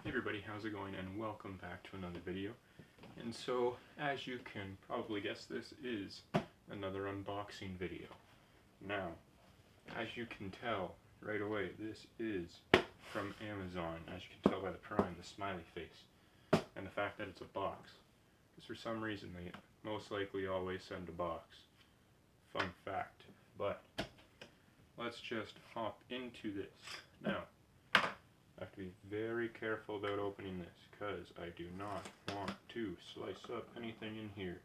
Hey everybody, how's it going, and welcome back to another video. And so, as you can probably guess, this is another unboxing video. Now, as you can tell right away, this is from Amazon, as you can tell by the prime, the smiley face, and the fact that it's a box. Because for some reason they most likely always send a box. Fun fact. But, let's just hop into this. Now, I have to be very careful about opening this, because I do not want to slice up anything in here.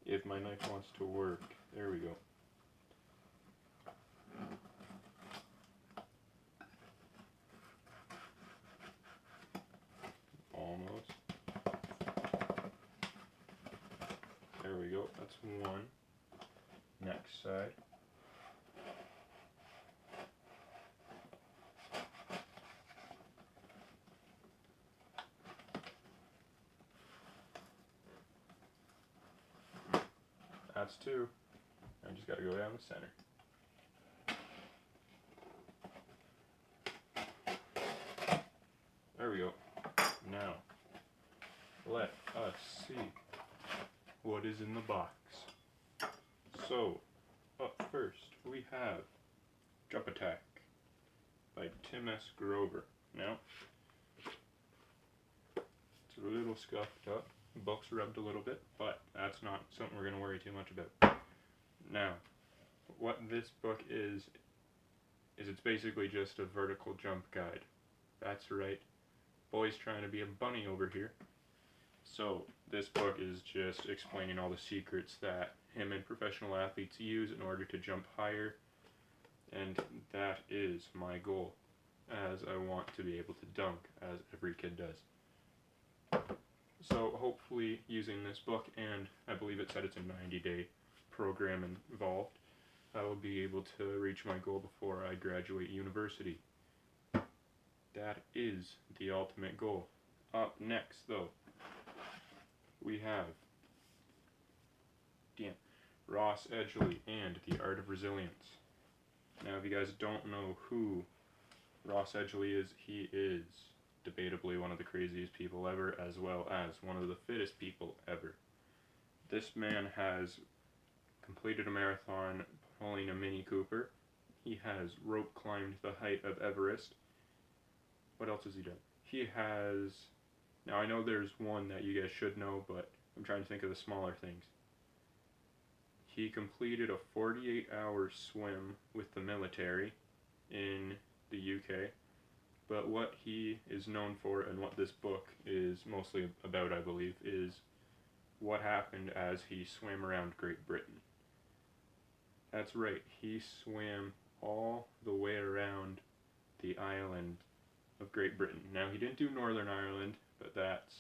If my knife wants to work. There we go. Almost. There we go, that's one. Next side. That's two. I just gotta go down the center. There we go. Now, let us see what is in the box. So, up first, we have Jump Attack by Tim S. Grover. Now, it's a little scuffed up. The book's rubbed a little bit, but that's not something we're going to worry too much about. Now, what this book is it's basically just a vertical jump guide. That's right. Boy's trying to be a bunny over here. So, this book is just explaining all the secrets that him and professional athletes use in order to jump higher. And that is my goal, as I want to be able to dunk, as every kid does. So hopefully using this book, and I believe it said it's a 90-day program involved, I will be able to reach my goal before I graduate university. That is the ultimate goal. Up next, though, we have Ross Edgley and The Art of Resilience. Now, if you guys don't know who Ross Edgley is, he is debatably one of the craziest people ever, as well as one of the fittest people ever. This man has completed a marathon pulling a Mini Cooper. He has rope climbed the height of Everest. What else has he done? He has... Now, I know there's one that you guys should know, but I'm trying to think of the smaller things. He completed a 48-hour swim with the military in the UK. But what he is known for, and what this book is mostly about, I believe, is what happened as he swam around Great Britain. That's right, he swam all the way around the island of Great Britain. Now, he didn't do Northern Ireland, but that's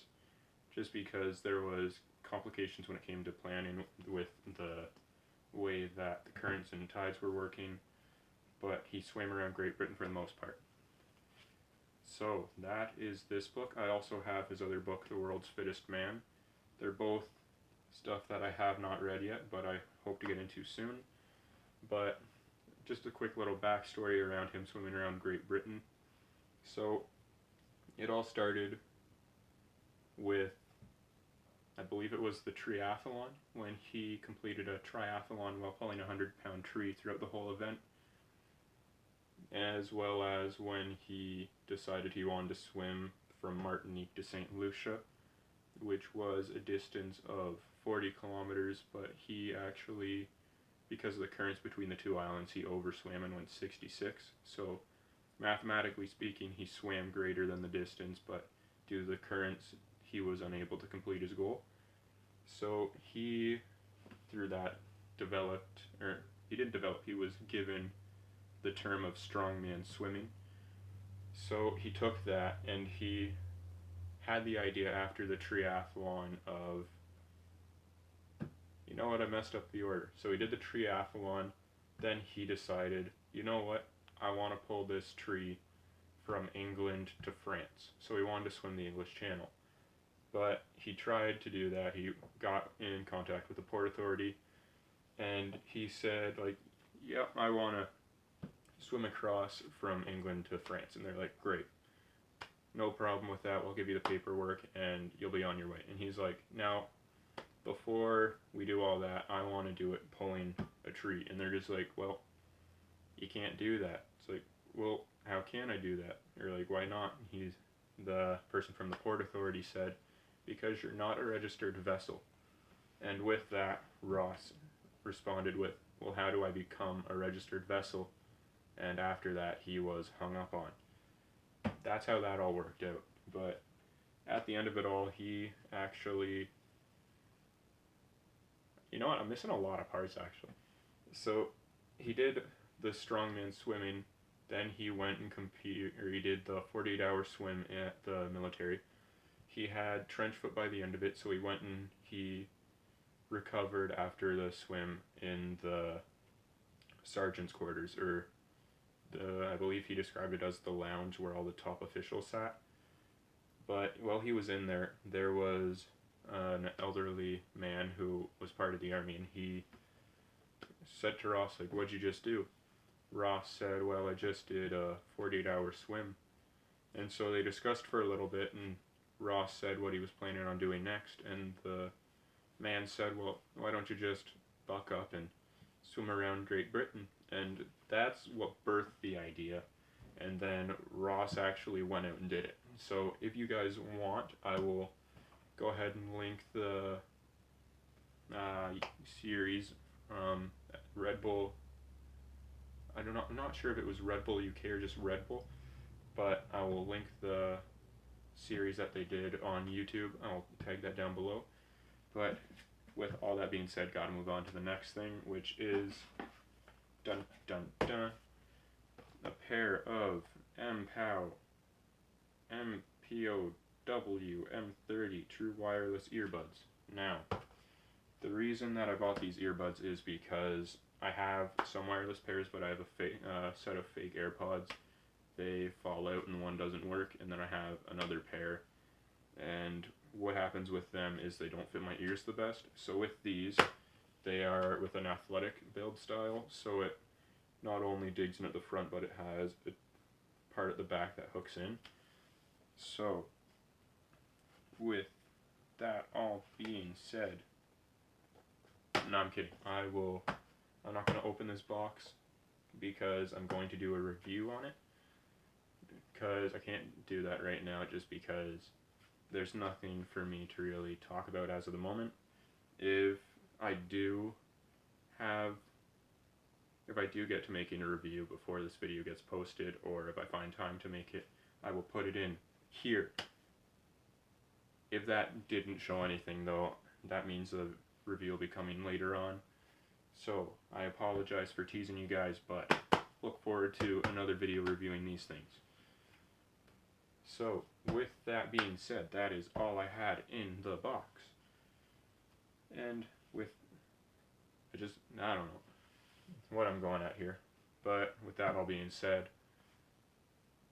just because there was complications when it came to planning with the way that the currents and tides were working, but he swam around Great Britain for the most part. So, that is this book. I also have his other book, The World's Fittest Man. They're both stuff that I have not read yet, but I hope to get into soon. But, just a quick little backstory around him swimming around Great Britain. So, it all started with, I believe it was the triathlon, when he completed a triathlon while pulling a 100-pound tree throughout the whole event, as well as when he decided he wanted to swim from Martinique to St. Lucia, which was a distance of 40 kilometers, but he actually, because of the currents between the two islands, he overswam and went 66. So, mathematically speaking, he swam greater than the distance, but due to the currents, he was unable to complete his goal. So he, through that, he was given the term of strongman swimming. So he took that, and he had the idea after the triathlon of, you know what, I messed up the order. So he did the triathlon, then he decided, you know what, I want to pull this tree from England to France. So he wanted to swim the English Channel. But he tried to do that. He got in contact with the Port Authority, and he said, like, yep, I want to swim across from England to France. And they're like, great, no problem with that. We'll give you the paperwork and you'll be on your way. And he's like, now, before we do all that, I want to do it pulling a tree. And they're just like, well, you can't do that. It's like, well, how can I do that? They're like, why not? The person from the Port Authority said, because you're not a registered vessel. And with that, Ross responded with, well, how do I become a registered vessel? And after that, he was hung up on. That's how that all worked out. But at the end of it all, he actually... You know what? I'm missing a lot of parts, actually. So, he did the strongman swimming, then he went and he did the 48-hour swim at the military. He had trench foot by the end of it, so he went and he recovered after the swim in the sergeant's quarters, or I believe he described it as the lounge where all the top officials sat. But while he was in there, there was an elderly man who was part of the army, and he said to Ross, like, what'd you just do? Ross said, well, I just did a 48-hour swim. And so they discussed for a little bit, and Ross said what he was planning on doing next, and the man said, well, why don't you just buck up and swim around Great Britain? And that's what birthed the idea. And then Ross actually went out and did it. So if you guys want, I will go ahead and link the series Red Bull. I'm not sure if it was Red Bull UK or just Red Bull, but I will link the series that they did on YouTube. I'll tag that down below. But with all that being said, gotta move on to the next thing, which is dun dun dun, a pair of MPOW MPOW M30 true wireless earbuds. Now, the reason that I bought these earbuds is because I have some wireless pairs, but I have a set of fake AirPods. They fall out and one doesn't work, and then I have another pair, and what happens with them is they don't fit my ears the best. So with these, they are with an athletic build style, so it not only digs in at the front, but it has a part at the back that hooks in. So with that all being said, no, I'm kidding. I'm not going to open this box because I'm going to do a review on it, because I can't do that right now just because there's nothing for me to really talk about as of the moment. If I do get to making a review before this video gets posted, or if I find time to make it, I will put it in here. If that didn't show anything though, that means the review will be coming later on. So I apologize for teasing you guys, but look forward to another video reviewing these things. So with that being said, that is all I had in the box. And I don't know what I'm going at here. But with that all being said,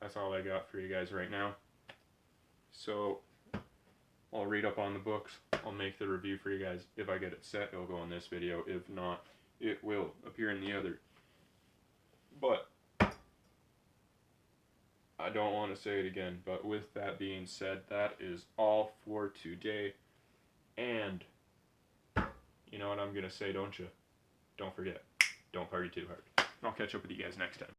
that's all I got for you guys right now. So I'll read up on the books. I'll make the review for you guys. If I get it set, it'll go in this video. If not, it will appear in the other. But I don't want to say it again, but with that being said, that is all for today. And you know what I'm going to say, don't you? Don't forget, don't party too hard. I'll catch up with you guys next time.